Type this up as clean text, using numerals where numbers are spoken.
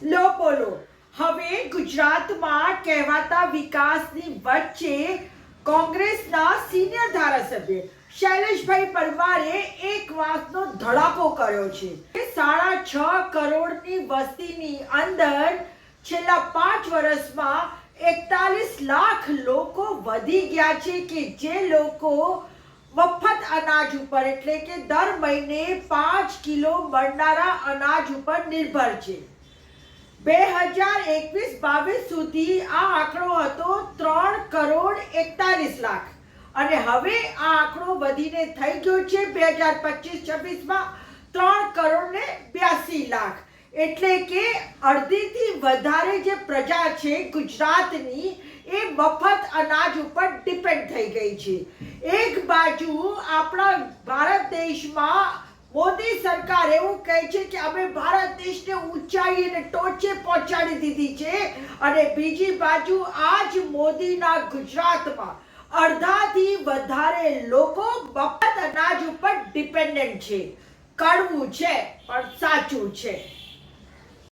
લો બોલો. હવે ગુજરાતમાં કહેવાતા વિકાસની વચ્ચે કોંગ્રેસના સિનિયર ધારાસભ્ય શૈલેષભાઈ પરમારે એક વાતનો ધડાકો કર્યો છે. 6.5 કરોડની વસ્તીની અંદર છેલ્લા 5 વર્ષમાં 41 લાખ લોકો વધી ગયા છે કે જે લોકો મફત અનાજ ઉપર એટલે કે દર મહિને 5 કિલો મળનારા અનાજ ઉપર નિર્ભર છે. 2021-22 સુધી આ આંકડો હતો 3 કરોડ 41 લાખ અને હવે આ આંકડો વધીને થઈ ગયો છે 2025-26માં 3 કરોડ ને 82 લાખ. એટલે કે અડધીથી વધારે જે પ્રજા છે ગુજરાતની એ મફત અનાજ ઉપર ડિપેન્ડ થઈ ગઈ છે. એક બાજુ આપણા ભારત દેશમાં મોદી સરકાર એવું કહે છે કે અમે ભારત દેશને ઊંચાઈ અને ટોચે પહોંચાડી દીધી છે અને બીજી બાજુ આજ મોદીના ગુજરાતમાં અડધાથી વધારે લોકો મફત અનાજ ઉપર ડિપેન્ડન્ટ છે. કડવું છે પણ સાચું છે.